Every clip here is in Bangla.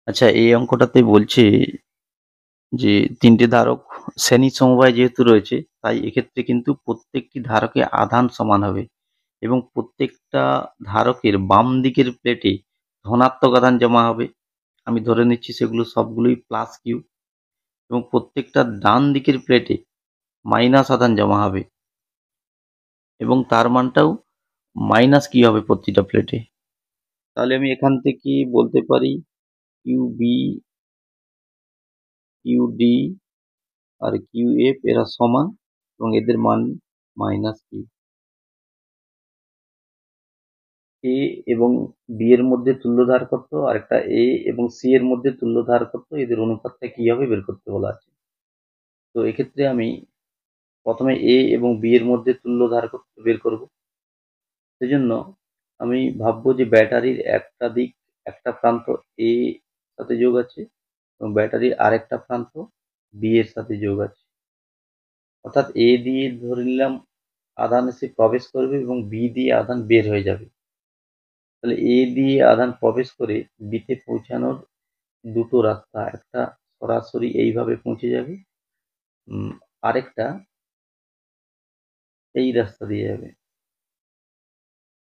আচ্ছা, এই অঙ্কটাতে বলছে যে ৩ টে ধারক শ্রেণী সমবায় যেহেতু রয়েছে, তাই এক্ষেত্রে কিন্তু প্রত্যেকটি ধারকের আধান সমান হবে এবং প্রত্যেকটা ধারকের বাম দিকের প্লেটে ধনাত্মক আধান জমা হবে। আমি ধরে নিচ্ছি সেগুলো সবগুলোই প্লাস কিউ, এবং প্রত্যেকটা ডান দিকের প্লেটে মাইনাস আধান জমা হবে এবং তার মানটাও মাইনাস কিউ হবে প্রতিটা প্লেটে। তাহলে আমি এখান থেকে বলতে পারি কিউ বি, কিউ ডি আর কিউ এফ এরা সমান এবং এদের মান মাইনাস কিউ। এ এবং বি এর মধ্যে তুল্য ধার কত, আর একটা এ এবং সি এর মধ্যে তুল্য ধার কত, এদের অনুপাতটা কি হবে বের করতে বলা আছে। তো এক্ষেত্রে আমি প্রথমে এ এবং বি এর মধ্যে তুল্য ধার বের করব। সেজন্য আমি ভাববো যে ব্যাটারির একটা দিক, একটা প্রান্ত এ সাথে যোগ আছে এবং ব্যাটারির আরেকটা প্রান্ত বি এর সাথে যোগ আছে। অর্থাৎ এ দিয়ে ধরে নিলাম আধান এসে প্রবেশ করবে এবং বি দিয়ে আধান বের হয়ে যাবে। তাহলে এ দিয়ে আধান প্রবেশ করে বিতে পৌঁছানোর দুটো রাস্তা, একটা সরাসরি এইভাবে পৌঁছে যাবে, আরেকটা এই রাস্তা দিয়ে যাবে।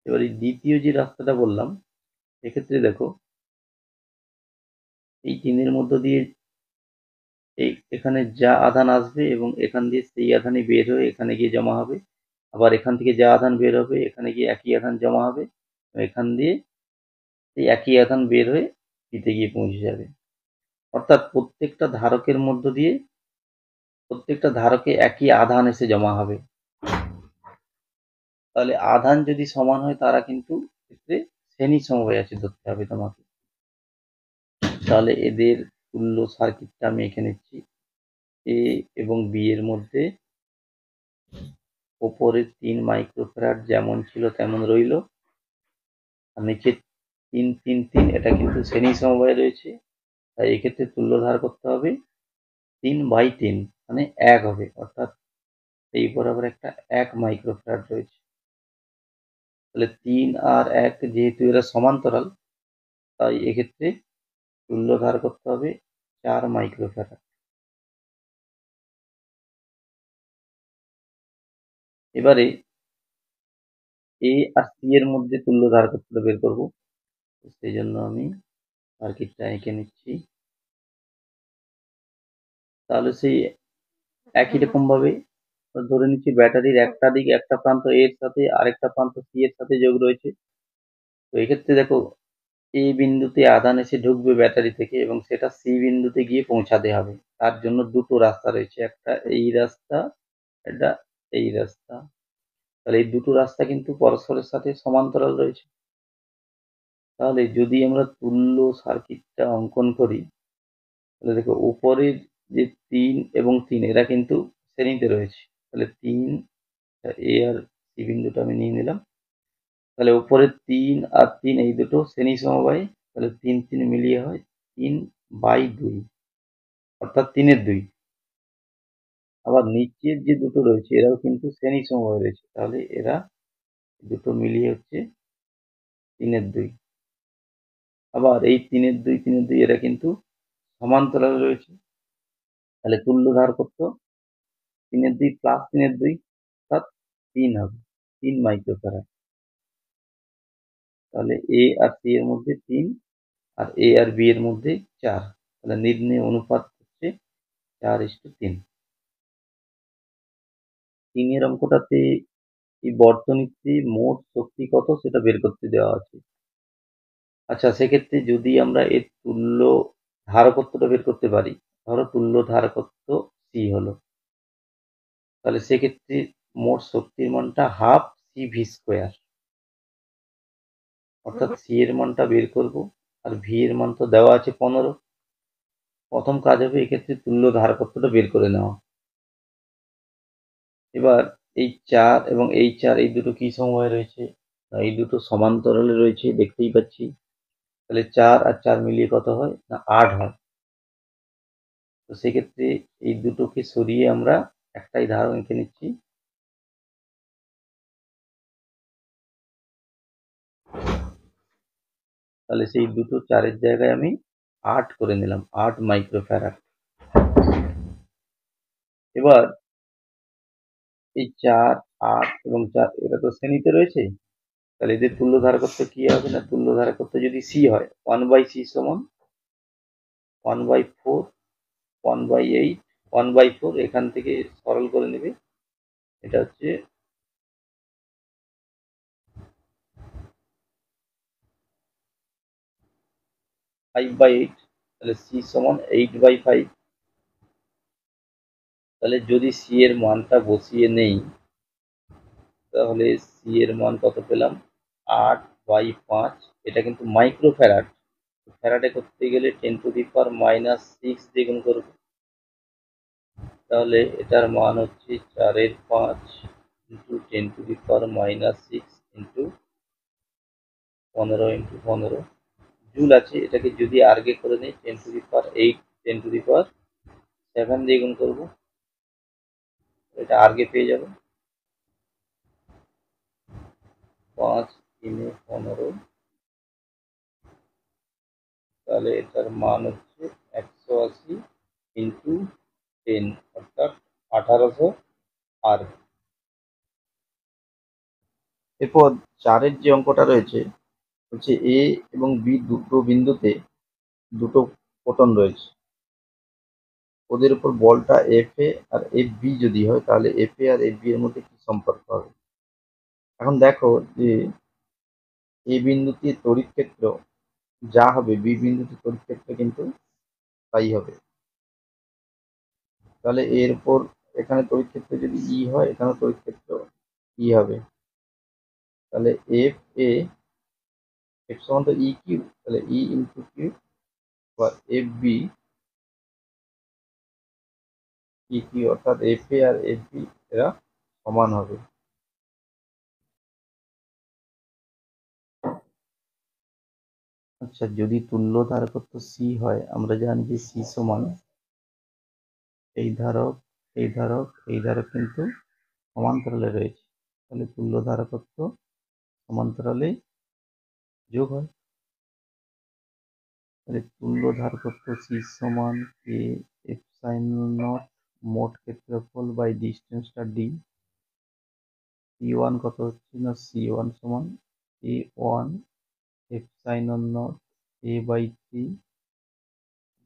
এবার এই দ্বিতীয় যে রাস্তাটা বললাম, এক্ষেত্রে দেখো এই তিনের মধ্য দিয়ে এখানে যা আধান আসবে এবং এখান দিয়ে সেই আধানই বের হয়ে এখানে গিয়ে জমা হবে, আবার এখান থেকে যা আধান বের হবে এখানে গিয়ে একই আধান জমা হবে, এখান দিয়ে এই একই আধান বের হয়ে পিতে গিয়ে পৌঁছে যাবে। অর্থাৎ প্রত্যেকটা ধারকে একই আধান এসে জমা হবে। তাহলে আধান যদি সমান হয় তারা কিন্তু ক্ষেত্রে শ্রেণী সমবায় আছে ধরতে হবে তোমাকে। তাহলে এদের তুল্য সার্কিটটা আমি এঁকে নিচ্ছি। এ এবং বি এর মধ্যে ওপরে 3 মাইক্রোফ্যারাড যেমন ছিল তেমন রইল, আর নিচে 3 3 3, এটা কিন্তু শ্রেণী সমবায় রয়েছে, তাই এক্ষেত্রে তুল্য ধার করতে হবে 3/3, মানে 1 হবে। অর্থাৎ এই বরাবর একটা 1 মাইক্রোফ্যারাড রয়েছে। তাহলে 3 আর 1 যেহেতু এরা সমান্তরাল, তাই এক্ষেত্রে তুল্য ধার করতে হবে 4 মাইক্রোফ্যারাড। এবারে এ আর সি এর মধ্যে তুল্য ধার করতে বের করব। সেই জন্য আমি সার্কিটটা এঁকে নিচ্ছি। তাহলে সেই একই রকম ভাবে ধরে নিচ্ছি ব্যাটারির একটা দিক, একটা প্রান্ত এর সাথে আরেকটা প্রান্ত সি এর সাথে যোগ রয়েছে। তো এক্ষেত্রে দেখো এ বিন্দুতে আধান এসে ঢুকবে ব্যাটারি থেকে এবং সেটা সি বিন্দুতে গিয়ে পৌঁছাতে হবে। তার জন্য দুটো রাস্তা রয়েছে, একটা এই রাস্তা, একটা এই রাস্তা। তাহলে এই দুটো রাস্তা কিন্তু পরস্পরের সাথে সমান্তরাল রয়েছে। তাহলে যদি আমরা তুল্য সার্কিটটা অঙ্কন করি, তাহলে দেখো উপরের যে 3 এবং 3 এরা কিন্তু শ্রেণীতে রয়েছে। তাহলে 3 এ আর সি বিন্দুটা আমি নিয়ে নিলাম। তাহলে উপরে 3 আর 3 এই দুটো শ্রেণী সমবায়, তাহলে 3 3 মিলিয়ে হয় 3/2, অর্থাৎ 3-এর 2। আবার নিচের যে দুটো রয়েছে এরাও কিন্তু শ্রেণী সমবায় রয়েছে, তাহলে এরা দুটো মিলিয়ে হচ্ছে 3-এর 2। আবার এই 3-এর 2 3-এর 2 এরা কিন্তু সমান্তরাল রয়েছে, তাহলে তুল্য ধার করতো 3-এর 2 প্লাস 3-এর 2, অর্থাৎ 3 হবে, 3 মাইক্রোফ্যারাড। তাহলে এ আর সি এর মধ্যে 3 আর এ আর বি এর মধ্যে 4, তাহলে নির্ণয় অনুপাত হচ্ছে 4:3। 3-এর অঙ্কটাতে এই বর্তনীতে মোট শক্তি কত সেটা বের করতে দেওয়া আছে। আচ্ছা, সেক্ষেত্রে যদি আমরা এর তুল্য ধারকত্বটা বের করতে পারি, ধরো তুল্য ধারকত্ব সি হলো, তাহলে সেক্ষেত্রে মোট শক্তির মানটা হাফ সি ভি স্কোয়ার। অর্থাৎ সি এর মানটা বের করব আর ভি এর মান তো দেওয়া আছে 15। প্রথম কাজ হবে এক্ষেত্রে তুল্য ধারকত্বটা বের করে নেওয়া। এবার এই 4 এবং এই 4 এই দুটো কি সমবায় রয়েছে, এই দুটো সমান্তরালে রয়েছে দেখতেই পাচ্ছি। তাহলে 4 আর 4 মিলিয়ে কত হয় না 8 হয়। তো সেক্ষেত্রে এই দুটোকে সরিয়ে আমরা একটাই ধারক এঁকে নিচ্ছি। তাহলে সেই দুটো 4-এর জায়গায় আমি 8 করে নিলাম, 8 মাইক্রোফ্যারাড। এবার এই 4, 8 এবং 4 এটা তো শ্রেণীতে রয়েছে, তাহলে এদের তুল্য ধারকত্ব কি হবে না, তুল্য ধারকত্ব যদি সি হয় 1/c সমান 1/4, 1/8, 1/4, এখান থেকে সরল করে নেবে, এটা হচ্ছে 5/8, তাহলে সি সমান 8/5। তাহলে যদি সি এর মানটা বসিয়ে নেই, তাহলে সি এর মান কত পেলাম, 8/5। এটা কিন্তু মাইক্রোফ্যারাড, ফ্যারাডে করতে গেলে 10⁻⁻6 দিয়ে গুণ করবো, তাহলে এটার মান হচ্ছে 4/5 ইন্টু 10⁻⁻6 ইন্টু 15 ইন্টু 15 জুল আছে। এটাকে যদি আর্গে করে নিই 10⁸, 10�7 দিয়ে গুণ করবো, এটা আর্গে পেয়ে যাবে 5 3 15, তাহলে এটার মান হচ্ছে 180 ইন্টু 10, অর্থাৎ 1800 আর। এরপর 4-এর যে অঙ্কটা রয়েছে হচ্ছে এ এবং বি দুটো বিন্দুতে দুটো ফোটন রয়েছে, ওদের উপর বলটা এফ এ আর এফ বি যদি হয়, তাহলে এফ এ আর এফ বি এর মধ্যে কি সম্পর্ক হবে। এখন দেখো যে এ বিন্দুতে তড়িৎ ক্ষেত্র যা হবে, বি বিন্দুতে তড়িৎ ক্ষেত্র কিন্তু তাই হবে। তাহলে এর উপর এখানে তড়িৎ ক্ষেত্র যদি ই হয়, এখানে তড়িৎ ক্ষেত্র ই হবে। তাহলে এফ এ, এফ সমান তো ই কিউ, তাহলে ই ইন্টু কিউ, বা এফ বি ই কিউ, অর্থাৎ এফ এ আর এফ বি এরা সমান হবে। আচ্ছা, যদি তুল্য ধারকত্ব সি হয়, আমরা জানি যে সি সমান এই ধারক, এই ধারক, এই ধারক কিন্তু সমান্তরালে রয়েছে, তাহলে তুল্য ধারকত্ব সমান্তরালে যোগ হয়। তাহলে তুল্য ধারকত্ব সি সমান কে এফ সাইন নট মোট ক্ষেত্রফল বাই ডিস্টেন্সটা ডি। সি ওয়ান কত হচ্ছে না, সি ওয়ান সমান A one epsilon naught A by 3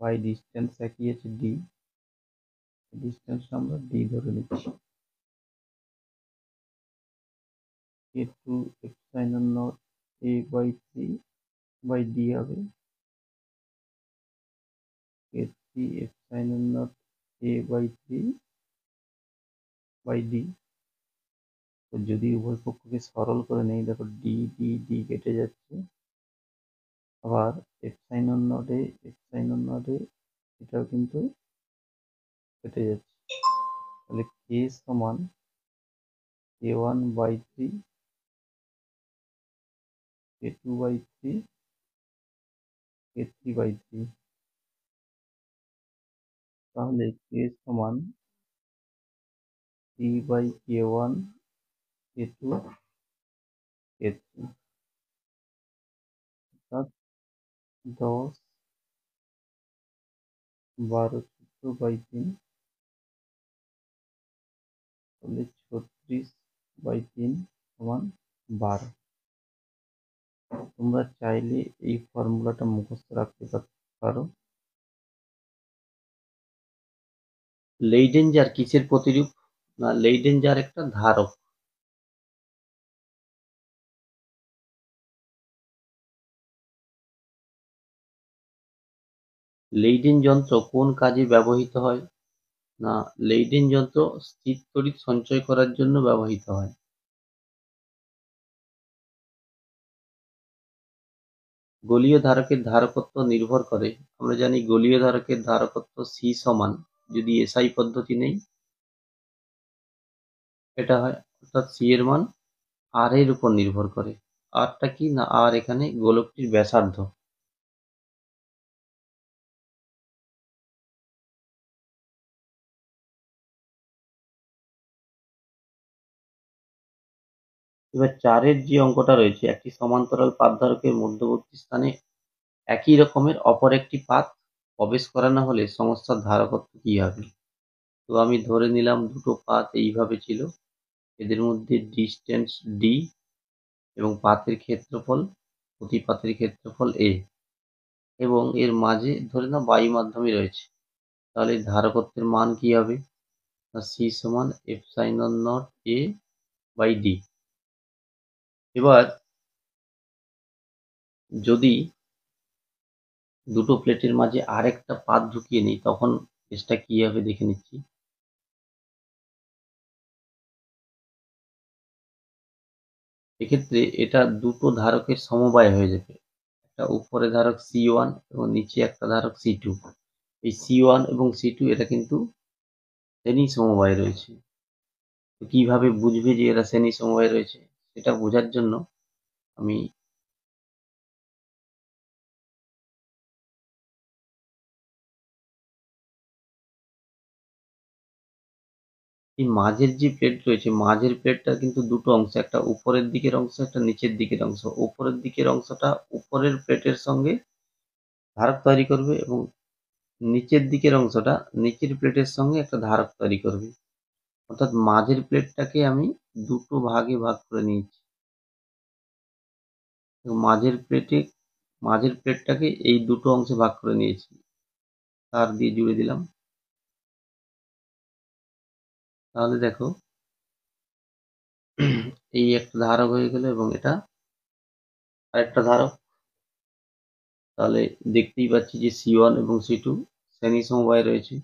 by distance একই আছে ডি, ডিস্টেন্স আমরা ডি ধরে নিচ্ছি। A two epsilon naught A by 3 by D হবে A three epsilon naught A by 3 by D. তো যদি উভয় পক্ষকে সরল করে নেই, দেখো ডি ডি ডি কেটে যাচ্ছে, আবার এফ সাইন নটে, এফ সাইন নটে এটাও কিন্তু কেটে যাচ্ছে, তাহলে কে সমান K one by 3, K two by 3, K three by 3। তাহলে কে সমান 3 by K one, K two, K three, অর্থাৎ 10, 12 বাই 3, তাহলে 36 বাই 3 সমান 12। তোমরা চাইলে এই ফর্মুলাটা মুখস্থ রাখতে পারো। লেইডেঞ্জার কিসের প্রতিরূপ, না লেইডেঞ্জার একটা ধারক। লেইডেন যন্ত্র কোন কাজে ব্যবহৃত হয়, না লেইডেন যন্ত্র স্থির তড়িৎ সঞ্চয় করার জন্য ব্যবহৃত হয়। গোলীয় ধারকের ধারকত্ব নির্ভর করে, আমরা জানি গোলীয় ধারকের ধারকত্ব সি সমান, যদি এসআই পদ্ধতি নেই এটা হয়, অর্থাৎ সি এর মান আর এর উপর নির্ভর করে। আরটা কি না, আর এখানে গোলকটির ব্যাসার্ধ। এবার 4-এর যে অঙ্কটা রয়েছে, একটি সমান্তরাল পাতধারকের মধ্যবর্তী স্থানে একই রকমের অপর একটি পাত প্রবেশ করানো হলে সংস্থার ধারকত্ব কি হবে? তো আমি ধরে নিলাম দুটো পাত এইভাবে ছিল, এদের মধ্যে ডিস্টেন্স ডি এবং পাতের ক্ষেত্রফল, প্রতি পাতের ক্ষেত্রফল এ, এবং এর মাঝে ধরে নাও বায়ু মাধ্যমে রয়েছে। তাহলে ধারকত্বের মান কি হবে? না সি সমান epsilon naught A by D. এবার যদি দুটো প্লেটের মাঝে আরেকটা পাত ঢুকিয়ে নিই তখন কেসটা কি হবে দেখে নিচ্ছি। এক্ষেত্রে এটা দুটো ধারকের সমবায় হয়ে যাবে। একটা উপরে ধারক C1 এবং নিচে একটা ধারক C2। এই C1 এবং C2 এটা কিন্তু শ্রেণী সমবায় রয়েছে। তো কিভাবে বুঝবে যে এরা শ্রেণী সমবায় রয়েছে সেটা বোঝার জন্য আমি এই মাঝের যে প্লেট রয়েছে, মাঝের প্লেটটা কিন্তু দুটো অংশ, একটা উপরের দিকের অংশ, একটা নিচের দিকের অংশ। উপরের দিকের অংশটা উপরের প্লেটের সঙ্গে ধারক তৈরি করবে এবং নিচের দিকের অংশটা নিচের প্লেটের সঙ্গে একটা ধারক তৈরি করবে। অর্থাৎ মাঝের প্লেটটাকে আমি দুটো ভাগে ভাগ করে নিয়েছি। মাঝের প্লেটটাকে এই দুটো অংশে ভাগ করে নিয়েছি, তার দিয়ে জুড়ে দিলাম। তাহলে দেখো এই একটা ধারক হয়ে গেল এবং এটা আরেকটা ধারক। তাহলে দেখতেই পাচ্ছি যে C1 এবং C2 শ্রেণী সমবায় রয়েছে।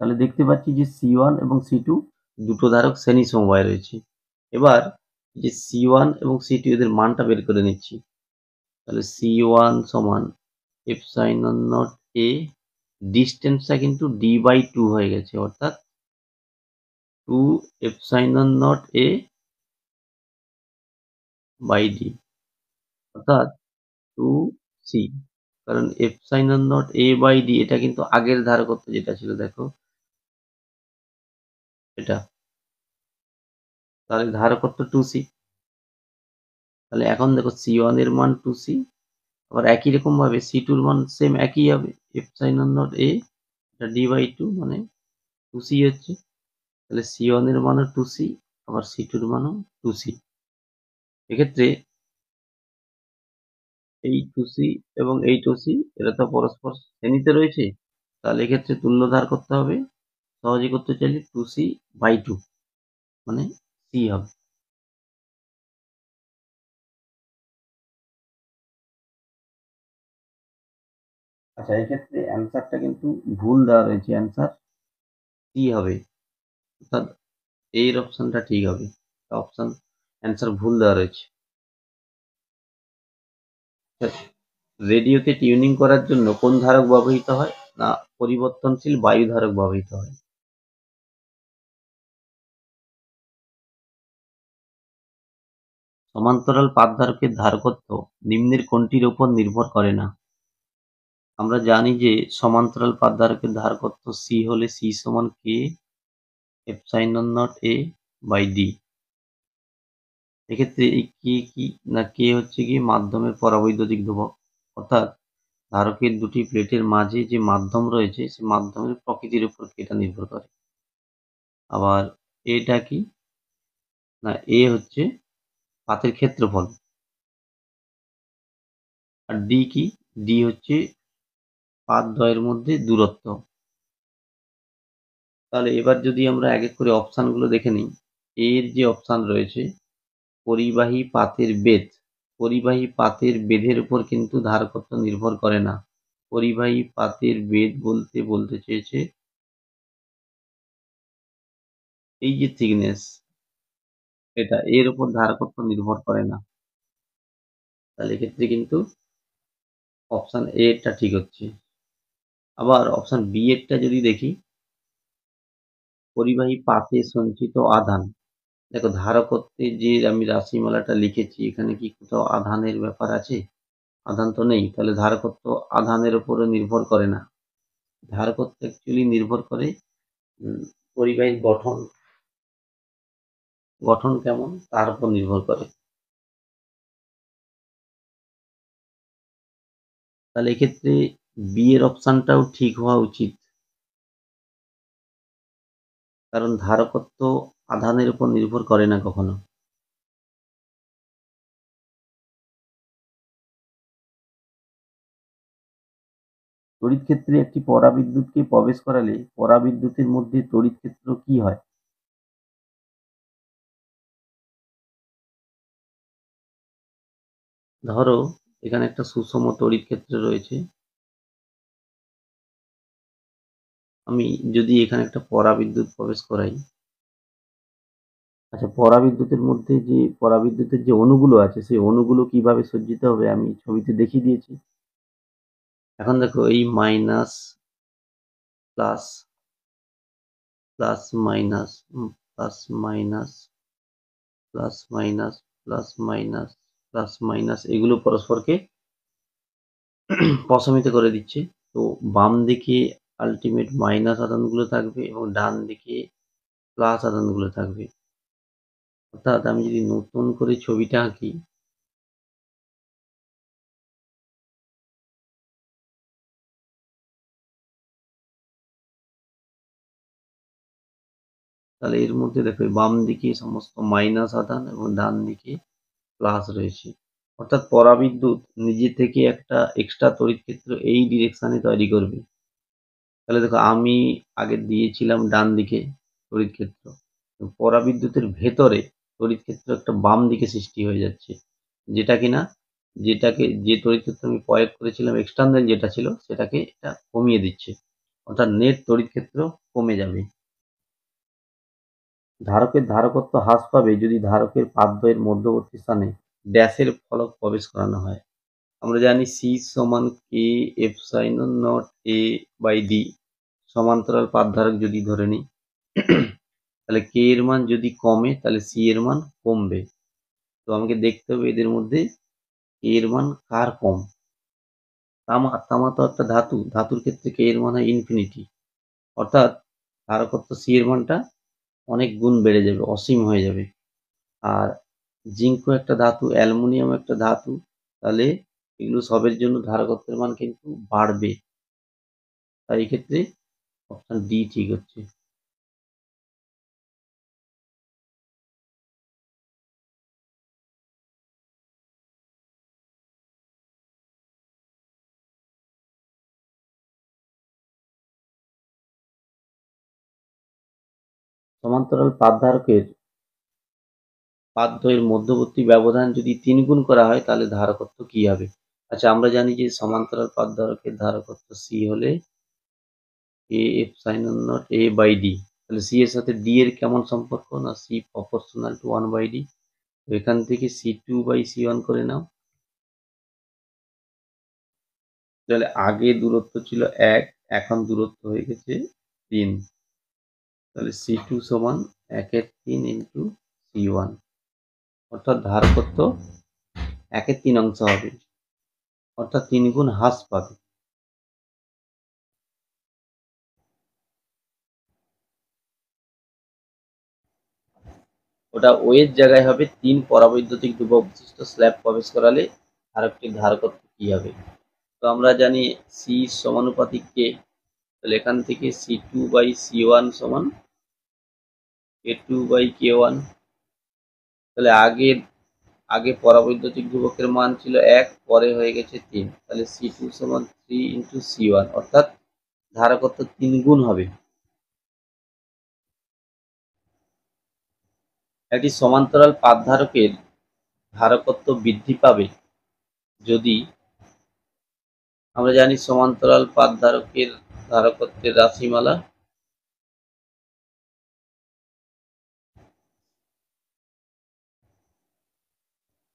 তাহলে দেখতে পাচ্ছি যে C1 এবং C2 দুটো ধারক শ্রেণী সমবায় রয়েছে। এবার যে C1 এবং C2 এদের মানটা বের করে নিচ্ছি। তাহলে C1 সমান এপসাইলন নট এ, ডিস্টেন্সটা কিন্তু D/2 হয়ে গেছে, অর্থাৎ 2 epsilon naught A by D, অর্থাৎ 2C। কারণ epsilon naught A by D এটা কিন্তু আগের ধারকত্ব যেটা ছিল, দেখো এটা, তাহলে ধারকত্ব 2C। তাহলে এখন দেখো C1 এর মান 2C, আবার একই রকম ভাবে C2 এর মান সেম একই হবে, এপসাইলন নট এ, এটা D/2 মানে 2C হচ্ছে। তাহলে C1 এর মানও 2C, আবার C2 এর মানও 2C। এক্ষেত্রে এই 2C এবং এই 2C এরা তো পরস্পর শ্রেণীতে রয়েছে, তাহলে এক্ষেত্রে তুল্যধার করতে হবে। সহজে করতে চাইলে 2C/2 মানে C হবে। আচ্ছা, এক্ষেত্রে অ্যান্সারটা কিন্তু ভুল দেওয়া রয়েছে, অ্যান্সার সি হবে, অর্থাৎ এর অপশনটা ঠিক হবে। অপশন অ্যান্সার ভুল দেওয়া রয়েছে। রেডিওতে টিউনিং করার জন্য কোন ধারক ব্যবহৃত হয়? না পরিবর্তনশীল বায়ু ধারক ব্যবহৃত হয়। সমান্তরাল পাত ধারকের ধারকত্ব নিম্নের কোনটির উপর নির্ভর করে না? আমরা জানি যে সমান্তরাল পাত ধারকের ধারকত্ব সি হলে সি সমান K epsilon naught A by D. এক্ষেত্রে এই কে কি না, কে হচ্ছে কি মাধ্যমের পরাবৈদ্যুতিক ধ্রুবক, অর্থাৎ ধারকের দুটি প্লেটের মাঝে যে মাধ্যম রয়েছে সে মাধ্যমের প্রকৃতির উপর এটা নির্ভর করে। আবার এটা কি না, এ হচ্ছে পাতের ক্ষেত্রফল, আর ডি কি, ডি হচ্ছে পাত দ্বয়ের মধ্যে দূরত্ব। তাহলে এবার যদি আমরা এক এক করে অপশানগুলো দেখে নিই। এর যে অপশান রয়েছে পরিবাহী পাতের বেধ, পরিবাহী পাতের বেধের উপর কিন্তু ধারকত্ব নির্ভর করে না। পরিবাহী পাতের বেধ বলতে বলতে চেয়েছে এই যে থিকনেস, এটা এর উপর ধারকত্ব নির্ভর করে না। তাহলে এক্ষেত্রে কিন্তু অপশান এ টা ঠিক হচ্ছে। আবার অপশান বি এরটা যদি দেখি, পরিবাহী পাতে সঞ্চিত আধান। দেখো ধারকত্বে যে আমি রাশিমালাটা লিখেছি এখানে কি কোথাও আধানের ব্যাপার আছে? আধান তো নেই, তাহলে ধারকত্ব আধানের উপরে নির্ভর করে না। ধারকত্ব অ্যাকচুয়ালি নির্ভর করে পরিবাহীর গঠন কেমন তার উপর নির্ভর করে। তাহলে এক্ষেত্রে বি এর অপশনটাও ঠিক হওয়া উচিত, কারণ ধারকত্ব আধানের উপর নির্ভর করে না কখনো। তড়িৎ ক্ষেত্রে একটি পরাবিদ্যুৎকে প্রবেশ করালে পরাবিদ্যুতের মধ্যে তড়িৎ ক্ষেত্র কি হয়? ধরো এখানে একটা সুষম তড়িৎ ক্ষেত্র রয়েছে, আমি যদি এখানে একটা পরাবিদ্যুৎ প্রবেশ করাই, আচ্ছা পরাবিদ্যুতের যে অণুগুলো আছে সেই অণুগুলো কিভাবে সজ্জিত হবে আমি ছবিতে দেখিয়ে দিয়েছি। এখন দেখো এই minus plus plus minus plus minus plus minus plus minus plus minus এগুলো পরস্পরকে প্রশমিত করে দিচ্ছে। তো বাম দিকে আলটিমেট মাইনাস আধানগুলো থাকবে এবং ডান দিকে প্লাস আধানগুলো থাকবে। অর্থাৎ আমি যদি নতুন করে ছবিটা আঁকি, তাহলে এর মধ্যে দেখো বাম দিকে সমস্ত মাইনাস আধান এবং ডান দিকে প্লাস রয়েছে। অর্থাৎ পরাবিদ্যুৎ নিজে থেকে একটা এক্সট্রা তড়িৎ ক্ষেত্র এই ডিরেকশনে তৈরি করবে। তাহলে দেখো আমি আগে দিয়েছিলাম ডান দিকে তড়িৎ ক্ষেত্র, পরাবিদ্যুতের ভেতরে তড়িৎ ক্ষেত্র একটা বাম দিকে সৃষ্টি হয়ে যাচ্ছে, যেটা কিনা যে তড়িৎ ক্ষেত্র আমি প্রয়োগ করেছিলাম এক্সটার্নাল যেটা ছিল সেটাকে এটা কমিয়ে দিচ্ছে, অর্থাৎ নেট তড়িৎ ক্ষেত্র কমে যাবে। ধারকের ধারকত্ব হ্রাস পাবে যদি ধারকের পাদদ্বয়ের মধ্যবর্তী স্থানে ড্যাশের ফলক প্রবেশ করানো হয়। আমরা জানি সি সমান K epsilon naught A by D, সমান্তরাল পাদধারক যদি ধরে নিই, তাহলে কে এর মান যদি কমে তাহলে সি এর মান কমবে। তো আমাকে দেখতে হবে এদের মধ্যে কে এর মান কার কম। তামা তো একটা ধাতুর ক্ষেত্রে কে এর মান হয় ইনফিনিটি, অর্থাৎ ধারকত্ব সি এর মানটা অনেক গুণ বেড়ে যাবে, অসীম হয়ে যাবে। আর জিঙ্কও একটা ধাতু, অ্যালুমিনিয়াম একটা ধাতু, তাহলে এগুলো সবের জন্য ধারকত্বের মান কিন্তু বাড়বে। তাই এই ক্ষেত্রে অপশন ডি ঠিক হচ্ছে। সমান্তরাল পাদধারকের পাদদ্বয়ের মধ্যবর্তী ব্যবধান যদি 3 গুণ করা হয় তাহলে ধারকত্ব কি হবে? আচ্ছা আমরা জানি যে সমান্তরাল পাদধারকের ধারকত্ব সি হলে এ epsilon naught A by D. তাহলে সি এর সাথে ডি এর কেমন সম্পর্ক, না C proportional to 1 by D. তো এখান থেকে C two by C one করে নাও। তাহলে আগে দূরত্ব ছিল 1, এখন দূরত্ব হয়ে গেছে 3। তাহলে সি টু সমান 1/3 ইন্টু সি ওয়ান, অর্থাৎ ধারকত্ব 1/3 অংশ হবে, অর্থাৎ 3 গুণ হ্রাস পাবে। ওটা ওয়ের জায়গায় হবে 3 পরাবৈদ্যুতিক ধ্রুবক বিশিষ্ট স্ল্যাব প্রবেশ করালে ধারকটির ধারকত্ব কি হবে। তো আমরা জানি সি সমানুপাতিক কে, তাহলে এখান থেকে C two by C one সমান K two by K one. তাহলে আগে পরাবৈদ্যুতিক ধ্রুবকের মান ছিল 1, পরে হয়ে গেছে 3, তাহলে সি টু সমান 3 ইন্টু সি ওয়ান, অর্থাৎ ধারকত্ব 3 গুণ হবে। একটি সমান্তরাল পাদধারকের ধারকত্ব বৃদ্ধি পাবে যদি, আমরা জানি সমান্তরাল পাদধারকের ধারকত্বের রাশিমালা,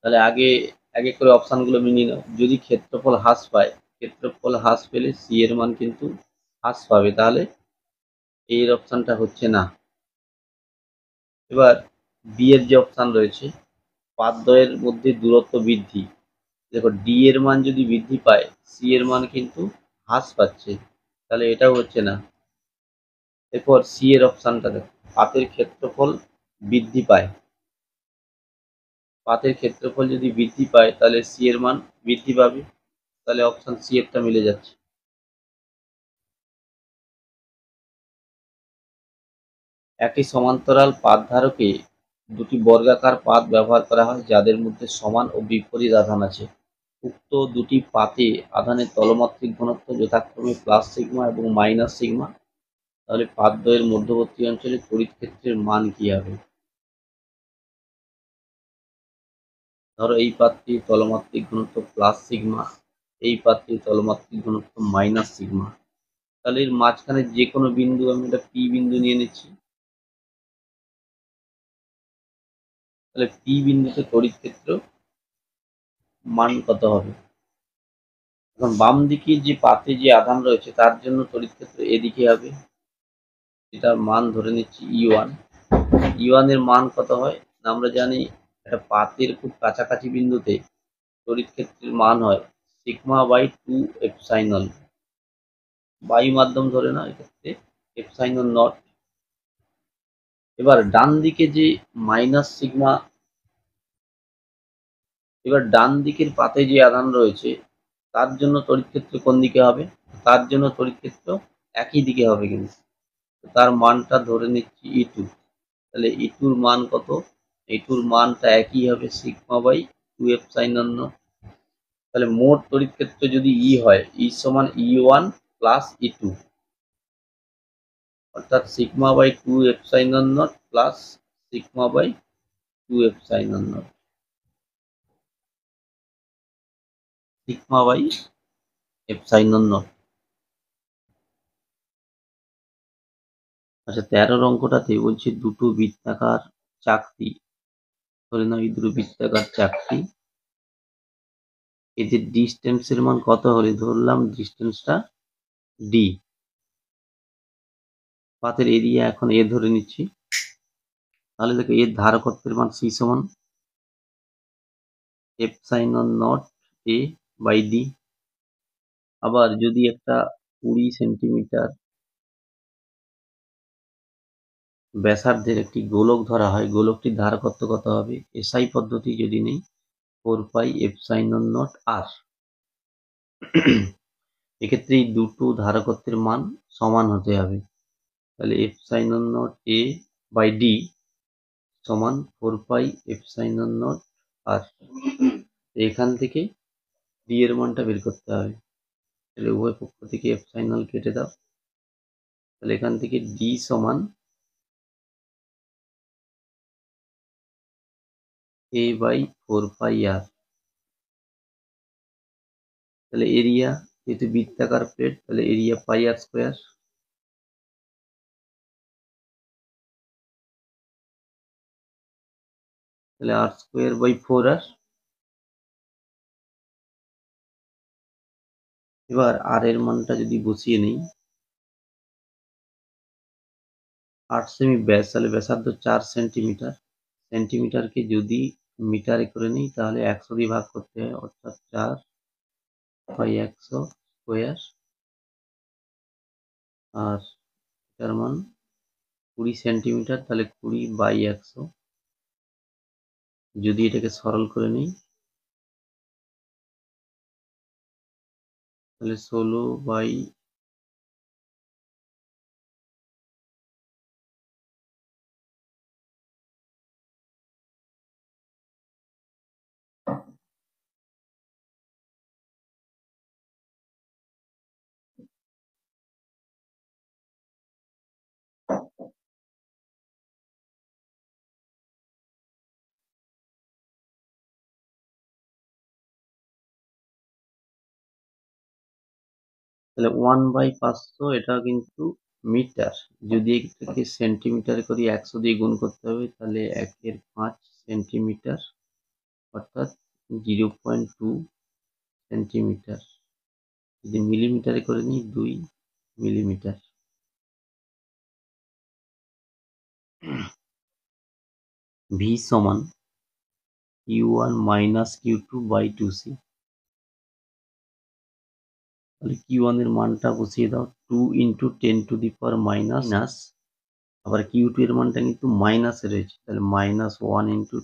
তাহলে আগে এক এক করে অপশানগুলো মিলিয়ে নাও। যদি ক্ষেত্রফল হ্রাস পায়, ক্ষেত্রফল হ্রাস পেলে সি এর মান কিন্তু হ্রাস পাবে, তাহলে এর অপশানটা হচ্ছে না। এবার বি এর যে অপশান রয়েছে পাদদ্বয়ের মধ্যে দূরত্ব বৃদ্ধি, দেখো ডি এর মান যদি বৃদ্ধি পায় সি এর মান কিন্তু হ্রাস পাচ্ছে, তাহলে এটাও হচ্ছে না। এরপর সি এর অপশনটা দেখো, পাতের ক্ষেত্রফল বৃদ্ধি পায়। পাতের ক্ষেত্রফল যদি বৃদ্ধি পায় তাহলে সি এর মান বৃদ্ধি পাবে, তাহলে অপশন সি এরটা মিলে যাচ্ছে। একটি সমান্তরাল পাত ধারকে দুটি বর্গাকার পাত ব্যবহার করা হয় যাদের মধ্যে সমান ও বিপরীত আধান আছে। উক্ত দুটি পাতে আধানের তলমাত্রিক ঘনত্ব যথাক্রমে প্লাস সিগমা এবং মাইনাস সিগমা। তাহলে পাতদ্বয়ের মধ্যবর্তী অঞ্চলে তড়িৎ ক্ষেত্রের মান কি হবে? ধরো এই পাতটির তলমাত্রিক ঘনত্ব প্লাস সিগমা, এই পাতটির তলমাত্রিক ঘনত্ব মাইনাস সিগমা। তাহলে এর মাঝখানে যে কোনো বিন্দু, আমি একটা পি বিন্দু নিয়ে নিচ্ছি। তাহলে পি বিন্দুতে তড়িৎ ক্ষেত্র মান কত হবে? এখন বাম দিকে যে পাতে যে আধান রয়েছে তার জন্য তড়িৎ ক্ষেত্র এদিকে হবে, এটার মান ধরে নিচ্ছি E1। E1 এর মান কত হয় না, আমরা জানি একটা পাতের খুব কাছাকাছি বিন্দুতে তড়িৎ ক্ষেত্রের মান হয় সিগমা বাই 2 এপসাইলন। বায়ু মাধ্যম ধরে না, এক্ষেত্রে এপসাইলন নট। এবার ডান দিকে যে মাইনাস সিগমা, এবার ডান দিকের পাতে যে আধান রয়েছে তার জন্য তড়িৎ ক্ষেত্র কোন দিকে হবে? তার জন্য তড়িৎ ক্ষেত্র একই দিকে হবে, কিন্তু তার মানটা ধরে নিচ্ছি E2। তাহলে E2 এর মান কত? E2 এর মানটা একই হবে সিগমা বাই 2 এপসাইলন নট। তাহলে মোট তড়িৎ ক্ষেত্র যদি E হয়, E সমান E1 প্লাস E2, অর্থাৎ sigma by 2 epsilon naught plus sigma by 2 epsilon naught, sigma by epsilon naught. আচ্ছা, 13 অঙ্কটাতে বলছে দুটো বৃত্তাকার চাকতি, ধরে নাও এই দুটো বৃত্তাকার চাকতি, এদের ডিস্টেন্সের মান কত হলে ধরলাম ডিস্টেন্সটা ডি। পাতের এরিয়া এখন এ ধরে নিচ্ছি। তাহলে দেখো এর ধারকত্বের মান সি সমান epsilon naught A by D. আবার যদি একটা 20 সেন্টিমিটার ব্যাসার্ধের একটি গোলক ধরা হয়, গোলকটির ধারকত্ব কত হবে? এসআই পদ্ধতি যদি নেই, 4 পাই এপসাইলন নট আর। এক্ষেত্রে এই দুটো ধারকত্বের মান সমান হতে হবে। তাহলে epsilon naught A by D সমান 4 পাই এপসাইলন নট আর। এখান থেকে ডি এর মানটা বের করতে হবে। তাহলে উভয় পক্ষ থেকে এপসাইলন কেটে দাও। তাহলে এখান থেকে ডি সমান এ বাই 4 পাই আর। তাহলে এরিয়া, যেহেতু বৃত্তাকার প্লেট, তাহলে এরিয়া পাই আর স্কোয়ার। তাহলে আর স্কোয়ার বাই 4 আর। এবার আর এর মানটা যদি বসিয়ে নিই, 8 সেমি ব্যাস, তাহলে ব্যাসার্ধ 4 সেন্টিমিটার। সেন্টিমিটারকে যদি মিটারে করে নিই তাহলে 100 দিয়ে ভাগ করতে হয়, অর্থাৎ 4 বাই 100 স্কোয়ার। আর এটার মান 20 সেন্টিমিটার, তাহলে 20 বাই 100। যদি এটাকে সরল করে নিই তাহলে 16 বাই তাহলে 1/500, এটা কিন্তু মিটার। যদি এটাকে সেন্টিমিটার করি 100 দিয়ে গুণ করতে হবে, তাহলে 1/5 সেন্টিমিটার, অর্থাৎ 0.2 সেন্টিমিটার। যদি মিলিমিটারে করে নিই 2 মিলিমিটার। ভি সমান Q1 minus Q2 by 2C। তাহলে Q1 এর মানটা বসিয়ে দাও 2 × 10⁻⁻, আবার Q2 এর মানটা কিন্তু মাইনাসে রয়েছে, তাহলে -1 ×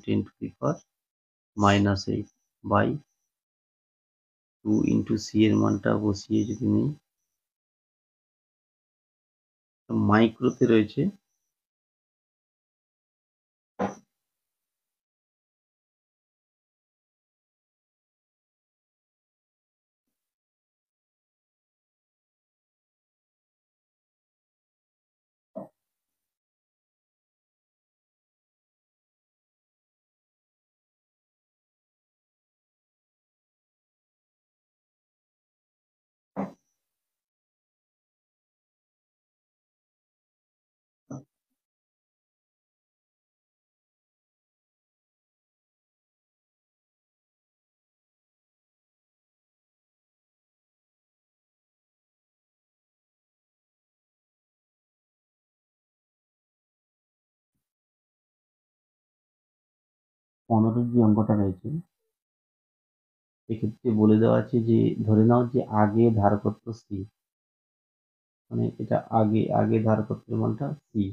10⁻⁻8 বাই 2 × C এর মানটা বসিয়ে যদি নিই, মাইক্রোতে রয়েছে। পনেরোর যে অঙ্কটা রয়েছে এক্ষেত্রে বলে দেওয়া আছে যে ধরে নাও যে আগে ধারকত্ব সি, মানে এটা আগে ধারকত্বের মানটা সি।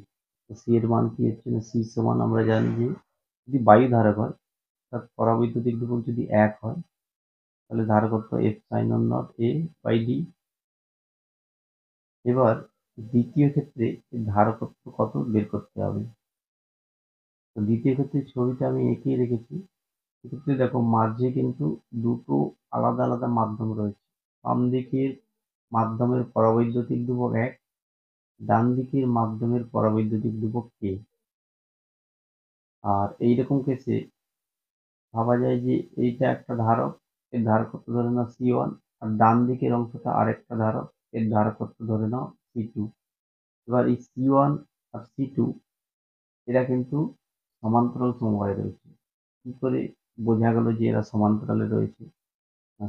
তো সি এর মান কি হচ্ছে না, সি সমান আমরা জানি যে যদি বায়ু ধারক হয় অর্থাৎ পরাবৈদ্যুতিক ধ্রুবক যদি 1 হয় তাহলে ধারকত্ব F sin0 A/d। এবার দ্বিতীয় ক্ষেত্রে ধারকত্ব কত বের করতে হবে। তো দ্বিতীয় ক্ষেত্রে ছবিটা আমি এঁকে রেখেছি। এক্ষেত্রে দেখো মাঝে কিন্তু দুটো আলাদা আলাদা মাধ্যম রয়েছে। বাম দিকের মাধ্যমের পরাবৈদ্যুতিক ধ্রুবক 1, ডান দিকের মাধ্যমের পরাবৈদ্যুতিক ধ্রুবক k। আর এইরকম কেসে ভাবা যায় যে এইটা একটা ধারক, এর ধারকত্ব ধরে নাও C1, আর ডান দিকের অংশটা আরেকটা ধারক, এর ধারকত্ব ধরে নাও C2। এবার এই C1 আর C2 এরা কিন্তু সমান্তরাল সমবায়ে রয়েছে। কি করে বোঝা গেল যে এরা সমান্তরালে রয়েছে,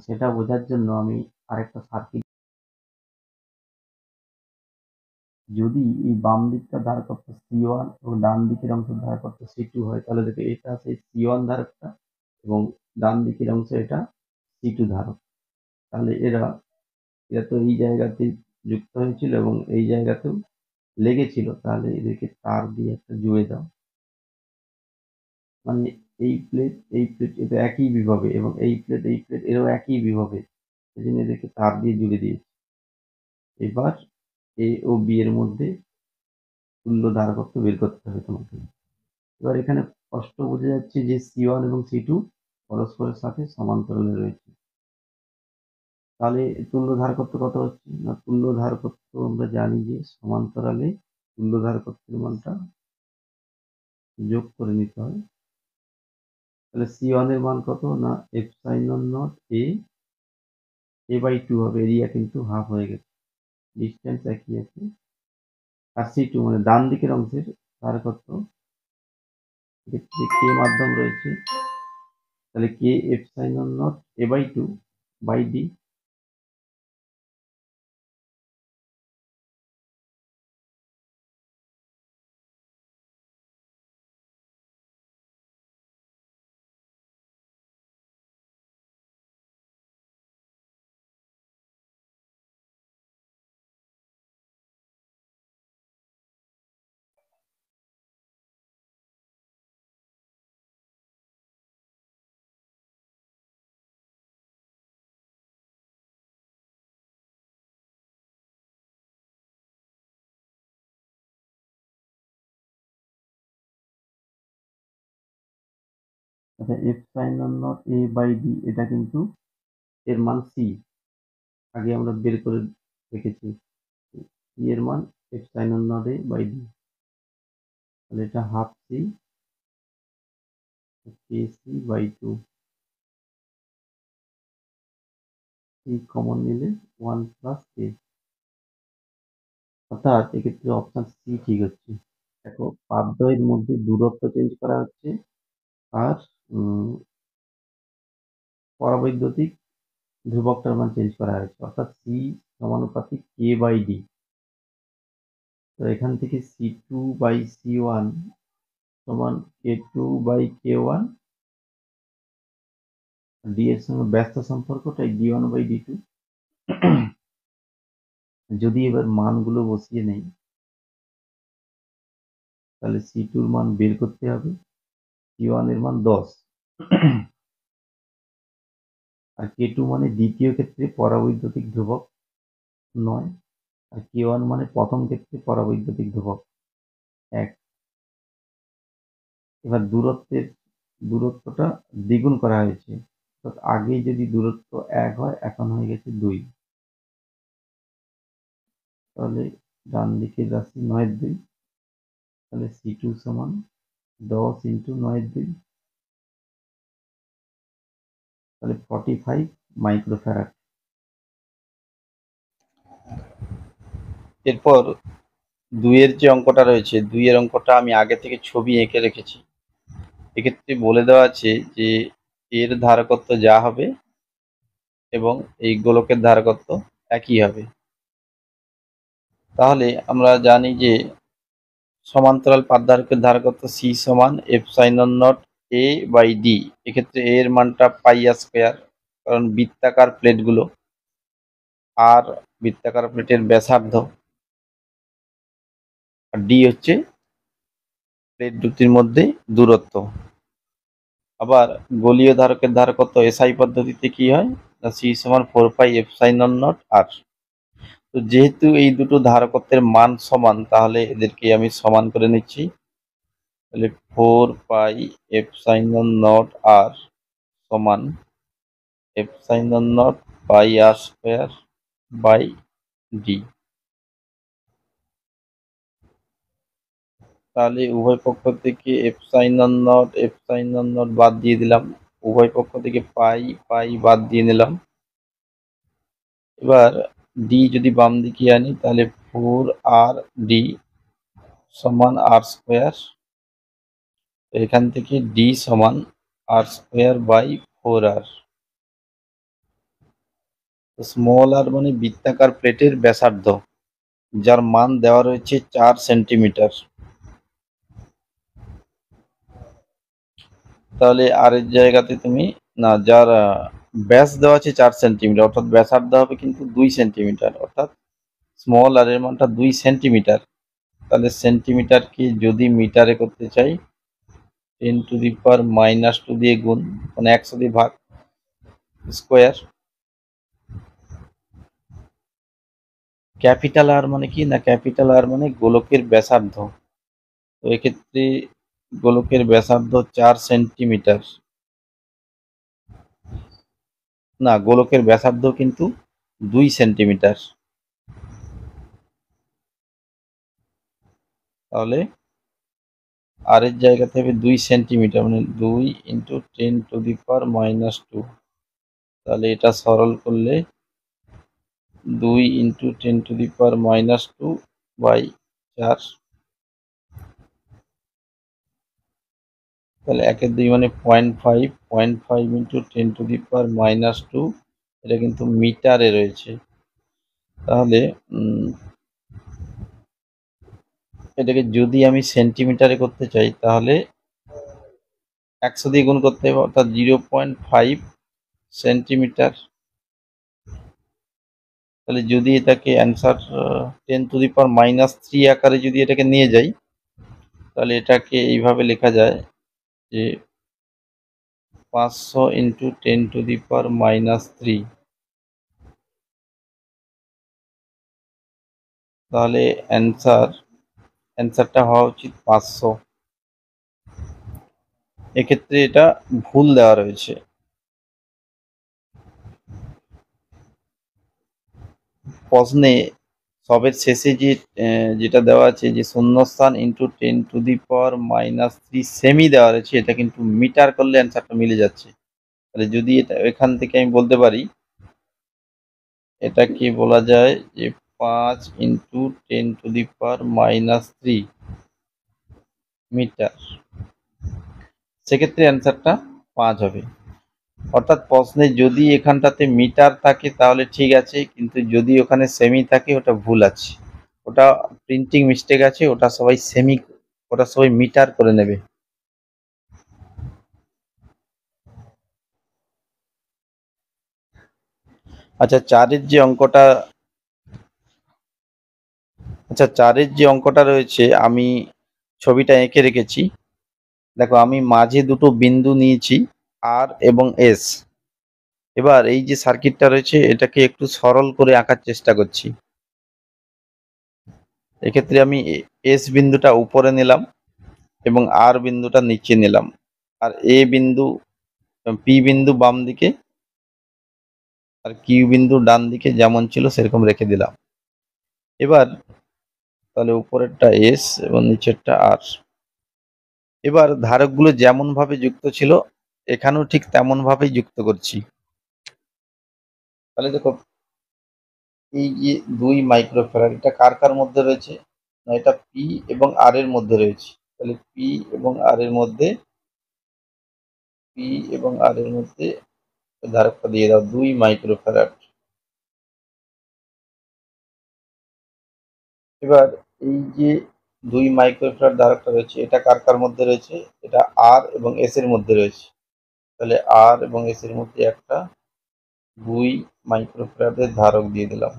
সেটা বোঝার জন্য আমি আরেকটা সার্কিট, যদি এই বাম দিকটা ধারকত্ব C1 এবং ডান দিকের অংশ ধারকত্ব C2 হয় তাহলে দেখো এটা সেই C1 ধারকটা এবং ডান দিকের অংশ এটা C2 ধারক। তাহলে এরা তো এই জায়গাতে যুক্ত হয়েছিল এবং এই জায়গাতেও লেগেছিল, তাহলে এদেরকে তার দিয়ে একটা জুড়ে দাও। মানে এই প্লেট এটা একই বিভবে এবং এই প্লেট এরও একই বিভবে, সেই জন্য এদেরকে তার দিয়ে জুড়ে দিয়েছি। এবার এ ও বি এর মধ্যে তুল্য ধারকত্ব বের করতে হবে তোমাকে। এবার এখানে স্পষ্ট বোঝা যাচ্ছে যে C1 এবং C2 পরস্পরের সাথে সমান্তরালে রয়েছে। তাহলে তুল্য ধারকত্ব কত হচ্ছে না, তুল্য ধারকত্ব আমরা জানি যে সমান্তরালে তুল্য ধারকত্বের মানটা যোগ করে নিতে হয়। তাহলে C1 এর মান কত না F sin0 A/2 হবে, এরিয়া কিন্তু হাফ হয়ে গেছে, ডিস্টেন্স একই আছে। আর C2 মানে ডান দিকের অংশের ধারকত্ব, এক্ষেত্রে কে মাধ্যম রয়েছে, তাহলে কে F sin0 A/2/d। আচ্ছা, F sin0 A/d এটা কিন্তু এর মান C, আগে আমরা বের করে রেখেছি। C এর মান F sin0 A/d, তাহলে এটা half C KC/2, C common নিলে 1 + k, অর্থাৎ এক্ষেত্রে অপশন সি ঠিক হচ্ছে। দেখো পাবদ্বয়ের মধ্যে দূরত্ব চেঞ্জ করা হচ্ছে আর পরাবৈদ্যুতিক ধ্রুবকটার মান চেঞ্জ করা হয়েছে, অর্থাৎ সি সমানুপাতিক k/d। তো এখান থেকে C2/C1 সমান K2/K1, ডি এর সঙ্গে ব্যস্ত সম্পর্কটাই d1/d2। যদি এবার মানগুলো বসিয়ে নেই, তাহলে C2 এর মান বের করতে হবে। C1 এর মান 10, আর K2 মানে দ্বিতীয় ক্ষেত্রে পরাবৈদ্যুতিক ধ্রুবক 9, আর K1 মানে প্রথম ক্ষেত্রে পরাবৈদ্যুতিক ধ্রুবক 1। এবার দূরত্বটা দ্বিগুণ করা হয়েছে, অর্থাৎ আগে যদি দূরত্ব 1 হয়, এখন হয়ে গেছে 2। তাহলে ডান দিকের রাশি 9/2, তাহলে C2 সমান 10 × 9/2, তাহলে 45 মাইক্রোফ্যারাড। এরপর 2 এর যে অঙ্কটা রয়েছে, 2 এর অঙ্কটা আমি আগে থেকে ছবি এঁকে রেখেছি। এক্ষেত্রে বলে দেওয়া আছে যে এর ধারকত্ব যা হবে এবং এই গোলকের ধারকত্ব একই হবে। তাহলে আমরা জানি যে সমান্তরাল পাতধারকের ধারকত্ব C সমান এপসাইলন নট A/D। এক্ষেত্রে A এর মানটা পাই আর স্কোয়ার, কারণ বৃত্তাকার প্লেটগুলো, আর বৃত্তাকার প্লেটের ব্যাসার্ধ, আর D হচ্ছে প্লেট দুটির মধ্যে দূরত্ব। আবার গোলীয় ধারকের ধারকত্ব SI পদ্ধতিতে কি হয়, C সমান 4 পাই এপসাইলন নট R। তো যেহেতু এই দুটো ধারকত্বের মান সমান, তাহলে এদেরকে আমি সমান করে নিচ্ছি। তাহলে 4 পাই এপসাইলন নট R সমান epsilon naught pi R square by D. তাহলে উভয় পক্ষ থেকে এপসাইলন নট বাদ দিয়ে দিলাম, উভয় পক্ষ থেকে পাই পাই বাদ দিয়ে নিলাম। এবার ডি যদি বাম দিকে আনি, তাহলে 4RD সমান আর স্কোয়ার। এখান থেকে ডি সমান আর স্কোয়ার বাই 4R। স্মল আর মানে বৃত্তাকার প্লেটের ব্যাসার্ধ, যার মান দেওয়া রয়েছে 4 সেন্টিমিটার। তাহলে আর এর জায়গাতে তুমি না, যার ব্যাস দেওয়া আছে 4 সেন্টিমিটার, অর্থাৎ ব্যাসার্ধ হবে কিন্তু 2 সেন্টিমিটার, অর্থাৎ স্মল আর এর মানটা 2 সেন্টিমিটার। তাহলে সেন্টিমিটারকে যদি মিটারে করতে চাই, 10⁻⁻2 দিয়ে গুণ, মানে 100 দিয়ে ভাগ, স্কোয়ার। ক্যাপিটাল আর মানে কি না, ক্যাপিটাল আর মানে গোলকের ব্যাসার্ধ। তো এক্ষেত্রে গোলকের ব্যাসার্ধ 4 সেন্টিমিটার, না, গোলকের ব্যাসার্ধ কিন্তু 2 সেন্টিমিটার। তাহলে আর এর জায়গাতে হবে 2 সেন্টিমিটার, মানে 2 × 10⁻²। তাহলে এটা সরল করলে 2 × 10⁻² বাই 4। তাহলে 1-2 মানে 0.5, 0.5 × 10⁻², এটা কিন্তু মিটারে রয়েছে। তাহলে এটাকে যদি আমি সেন্টিমিটারে করতে চাই, তাহলে 100 দিয়ে গুণ করতে হবে, অর্থাৎ 0.5 সেন্টিমিটার। তাহলে যদি এটাকে অ্যান্সার 10⁻³ আকারে যদি এটাকে নিয়ে যাই, তাহলে এটাকে এইভাবে লেখা যায় যে 500 × 10⁻³। তাহলে অ্যান্সারটা হওয়া উচিত 500। এক্ষেত্রে এটা ভুল দেওয়া রয়েছে। প্রশ্নে সবের শেষে যেটা দেওয়া আছে যে শূন্যস্থান × 10⁻³ সেমি দেওয়া রয়েছে, এটা কিন্তু মিটার করলে অ্যান্সারটা মিলে যাচ্ছে। তাহলে যদি এটা এখান থেকে আমি বলতে পারি, এটাকে বলা যায় যে 5 × 10⁻³ মিটার, সেক্ষেত্রে অ্যান্সারটা 5 হবে। অর্থাৎ প্রশ্নে যদি এখানটাতে মিটার থাকে তাহলে ঠিক আছে, কিন্তু যদি ওখানে সেমি থাকে ওটা ভুল আছে, ওটা প্রিন্টিং মিস্টেক আছে, ওটা সবাই মিটার করে নেবে। আচ্ছা, 4 এর যে অঙ্কটা আচ্ছা, 4-এর যে অঙ্কটা রয়েছে আমি ছবিটা এঁকে রেখেছি। দেখো আমি মাঝে দুটো বিন্দু নিয়েছি আর এবং এস। এবার এই যে সার্কিটটা রয়েছে এটাকে একটু সরল করে আঁকার চেষ্টা করছি। এক্ষেত্রে আমি এস বিন্দুটা উপরে নিলাম এবং আর বিন্দুটা নিচে নিলাম, আর এ বিন্দু পি বিন্দু বাম দিকে আর কিউ বিন্দু ডান দিকে যেমন ছিল সেরকম রেখে দিলাম। এবার তাহলে উপরেরটা এস এবং নিচেরটা আর। এবার ধারকগুলো যেমন ভাবে যুক্ত ছিল এখানেও ঠিক তেমন ভাবেই যুক্ত করছি। তাহলে দেখো এই যে 2 মাইক্রোফ্যারাড এটা কার কার মধ্যে রয়েছে, না এটা পি এবং আর এর মধ্যে রয়েছে। তাহলে পি এবং আর এর মধ্যে, পি এবং আর এর মধ্যে ধারকটা দিয়ে দাও 2 মাইক্রোফ্যারাড। এবার এই যে 2 মাইক্রোফ্যারাড ধারকটা রয়েছে এটা কার কার মধ্যে রয়েছে, এটা আর এবং এস এর মধ্যে রয়েছে। তাহলে আর এবং এস এর মধ্যে একটা 2 মাইক্রোফ্যারাডের ধারক দিয়ে দিলাম।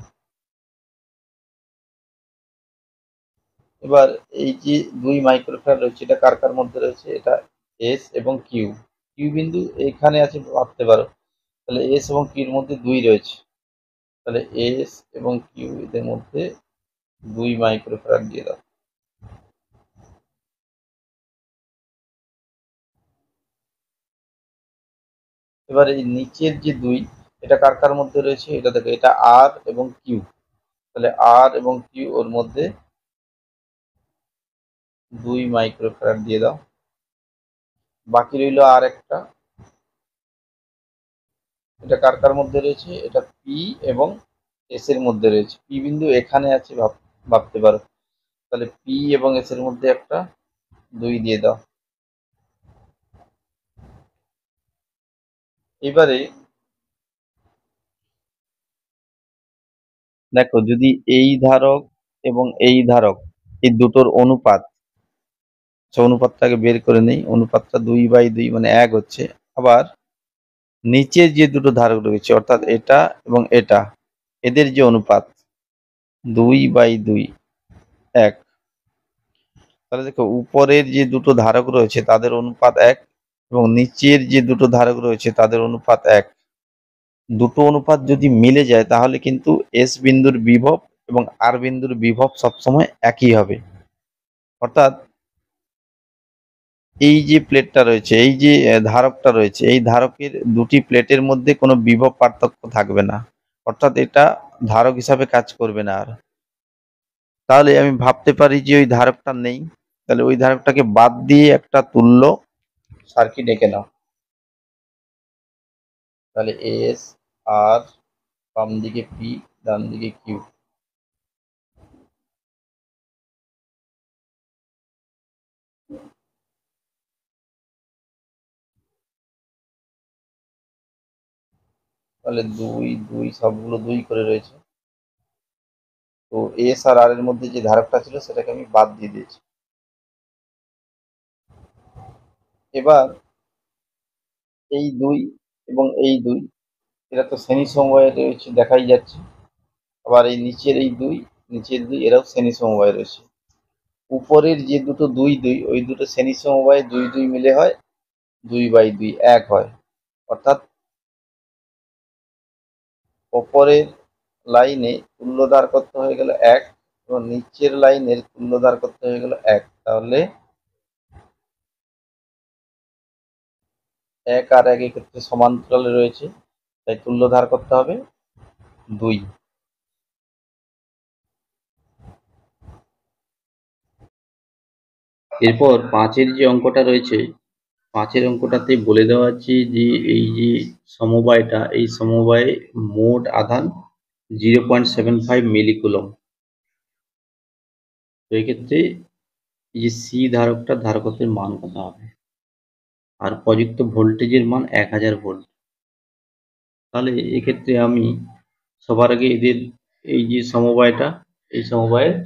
এবার এই যে 2 মাইক্রোফ্যারাড রয়েছে এটা কার কার মধ্যে রয়েছে, এটা এস এবং কিউ। কিউ বিন্দু এখানে আছে ভাবতে পারো, তাহলে এস এবং কিউর মধ্যে 2 রয়েছে। তাহলে এস এবং কিউ এদের মধ্যে 2 মাইক্রোফ্যারাড দিয়ে দাও। এবার এই নিচের যে 2 এটা কার কার মধ্যে রয়েছে, এটা দেখো এটা আর এবং কিউ। তাহলে আর এবং কিউ ওর মধ্যে 2 মাইক্রোফ্যারাড দিয়ে দাও। বাকি রইল আর একটা, এটা কার কার মধ্যে রয়েছে, এটা পি এবং এস এর মধ্যে রয়েছে। পি বিন্দু এখানে আছে ভাবতে পারো, তাহলে পি এবং এস এর মধ্যে একটা 2 দিয়ে দাও। এবারে দেখো যদি এই ধারক এবং এই ধারক এই দুটোর অনুপাত, অনুপাতটাকে বের করে নেই, অনুপাতটা 2/2 মানে 1 হচ্ছে। আবার নিচে যে দুটো ধারক রয়েছে অর্থাৎ এটা এবং এটা, এদের যে অনুপাত 2/2 1। তাহলে দেখো উপরের যে দুটো ধারক রয়েছে তাদের অনুপাত 1 এবং নিচের যে দুটো ধারক রয়েছে তাদের অনুপাত 1। দুটো অনুপাত যদি মিলে যায় তাহলে কিন্তু এস বিন্দুর বিভব এবং আর বিন্দুর বিভব সবসময় একই হবে। অর্থাৎ এই যে প্লেটটা রয়েছে, এই যে ধারকটা রয়েছে, এই ধারকের দুটি প্লেটের মধ্যে কোনো বিভব পার্থক্য থাকবে না, অর্থাৎ এটা ধারক হিসাবে কাজ করবে না আর। তাহলে আমি ভাবতে পারি যে ওই ধারকটা নেই, তাহলে ওই ধারকটাকে বাদ দিয়ে একটা তুল্য সার্কিট এঁকে নাও। তাহলে এস আর বাম দিকে পি ডান দিকে কিউ। তাহলে 2 2 সবগুলো 2 করে রয়েছে। তো এস আর আর এর মধ্যে যে ধারকটা ছিল সেটাকে আমি বাদ দিয়ে দিয়েছি। এবার এই 2 এবং এই 2 এরা তো শ্রেণী সমবায়ে রয়েছে দেখাই যাচ্ছে। আবার এই নিচের এই 2 নিচের 2 এরাও শ্রেণী সমবায়ে রয়েছে। উপরের যে দুটো 2 2 ওই দুটো শ্রেণী সমবায়ে 2 2 মিলে হয় 2/2 1 হয়। অর্থাৎ ওপরের লাইনে তুল্য ধারকত্ব হয়ে গেল 1 এবং নিচের লাইনের তুল্য ধারকত্ব হয়ে গেল 1। তাহলে 1 আর 1 এক্ষেত্রে সমান্তরালে রয়েছে, তাই তুল্য ধারকত্ব হবে 2। এরপর 5-এর যে অঙ্কটা রয়েছে, 5-এর অঙ্কটাতে বলে দেওয়া আছে যে এই যে সমবায়টা, এই সমবায়ে মোট আধান 0.75 মিলিকুলম। তো এক্ষেত্রে এই যে সি ধারকটার ধারকত্বের মান কত হবে, আর প্রযুক্ত ভোল্টেজের মান 1000 ভোল্ট। তাহলে এক্ষেত্রে আমি সবার আগে এদের এই যে সমবায়টা, এই সমবায়ের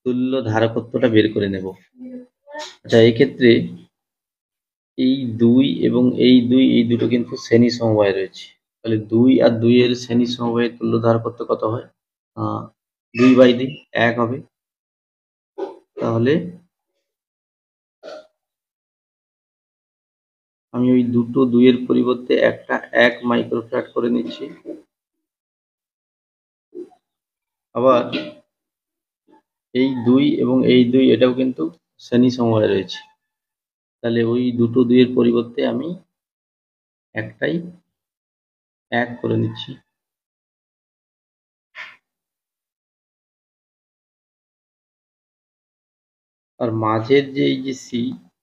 তুল্য ধারকত্বটা বের করে নেব। আচ্ছা, এক্ষেত্রে এই 2 এবং এই 2 এই দুটো কিন্তু শ্রেণী সমবায় রয়েছে। তাহলে 2 আর 2 এর শ্রেণী সমবায়ের তুল্য ধারকত্ব কত হয়? 2/2 1 হবে। তাহলে আমি ওই দুটো 2 এর পরিবর্তে একটা 1 মাইক্রোফ্যারাড করে নিচ্ছি। আবার এই 2 এবং এই 2 এটাও কিন্তু শ্রেণী সমবায়ে রয়েছে। তাহলে ওই দুটো 2 এর পরিবর্তে আমি একটাই 1 করে নিচ্ছি। আর মাঝের যে এই যে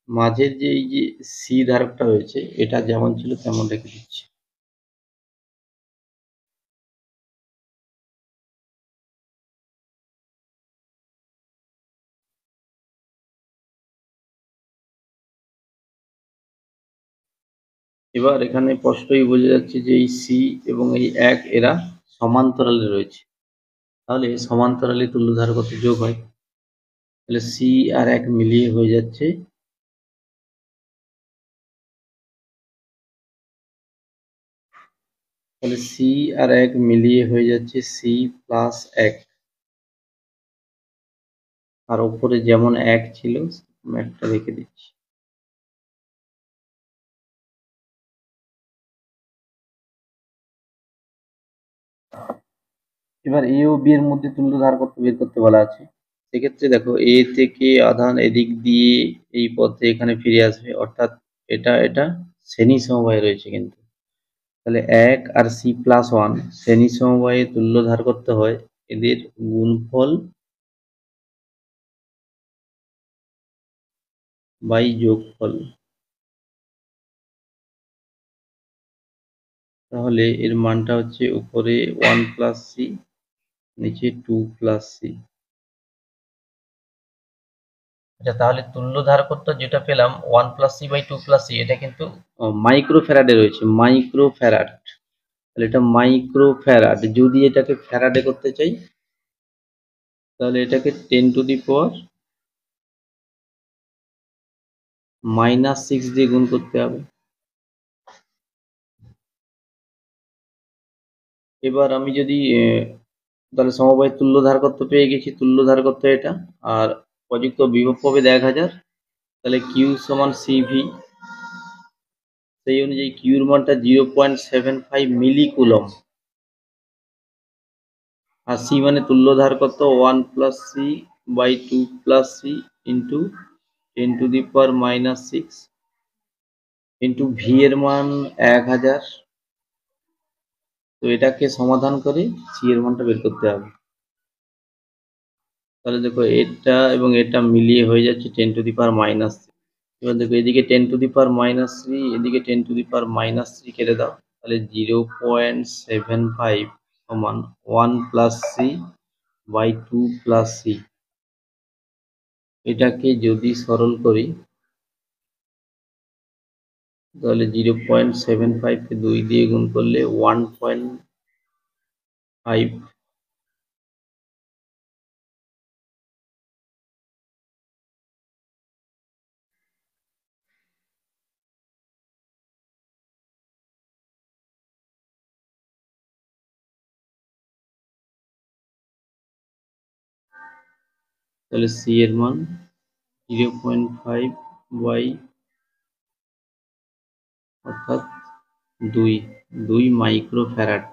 মাঝের যে এই যে সি ধারকটা রয়েছে এটা যেমন ছিল তেমন রেখে দিচ্ছি। এবার এখানে স্পষ্টই বোঝা যাচ্ছে যে এই সি এবং এই 1 এরা সমান্তরালে রয়েছে। তাহলে সমান্তরালে তুল্য ধারকত্ব যোগ হয়। তাহলে সি আর 1 মিলিয়ে হয়ে যাচ্ছে তাহলে সি আর 1 মিলিয়ে হয়ে যাচ্ছে সি প্লাস 1। আর উপরে যেমন 1 ছিল একটা রেখে দিচ্ছি। এবার এ ও বি এর মধ্যে তুল্য ধারকত্ব বের করতে বলা আছে। সেক্ষেত্রে দেখো এ থেকে আধান এদিক দিয়ে এই পথে এখানে ফিরে আসবে, অর্থাৎ এটা শ্রেণী সমবায়ে রয়েছে কিন্তু। তাহলে 1 আর সি প্লাস 1 শ্রেণী সমবায়ে তুল্য ধারকত্ব হয় এদের গুণফল বাই যোগফল। তাহলে এর মানটা হচ্ছে উপরে 1 প্লাস সি, নিচে 2 প্লাস সি। আচ্ছা, তাহলে তুল্য ধারকত্ব যেটা পেলাম 1 plus C by 2 plus C, এটা কিন্তু মাইক্রোফ্যারাডে রয়েছে, মাইক্রোফ্যারাড। তাহলে এটা মাইক্রোফ্যারাড। যদি এটাকে ফ্যারাডে করতে চাই তাহলে এটাকে 10 টু দি পাওয়ার -6 দিয়ে গুণ করতে হবে। এবার আমি যদি তাহলে সমবায়ের তুল্য ধারকত্ব পেয়ে গেছি, তুল্য ধারকত্ব এটা, আর প্রযুক্ত বিভব পাবে 1000। তাহলে কিউ সমান সিভি, সেই অনুযায়ী কিউর মানটা 0.75 মিলি কুলম। আর সি মানে তুল্য ধারকত্ব 1 plus C by 2 plus C into 10 to the power -6 into V এর মান 1000। তো এটাকে সমাধান করে সি এর মানটা বের করতে হবে। তাহলে দেখো এটা এবং এটা মিলিয়ে হয়ে যাচ্ছে 10 টু দি পাওয়ার -3। এবার দেখো এদিকে 10 টু দি পাওয়ার -3, এদিকে 10 টু দি পাওয়ার -3 কেটে দাও। তাহলে 0.75 সমান 1 plus C by 2 plus C. এটাকে যদি সরল করি তাহলে 0.75 কে 2 দিয়ে গুণ করলে 1.5। তাহলে সি এর মান 0.5 বাই অর্থাৎ 2 মাইক্রোফ্যারাড।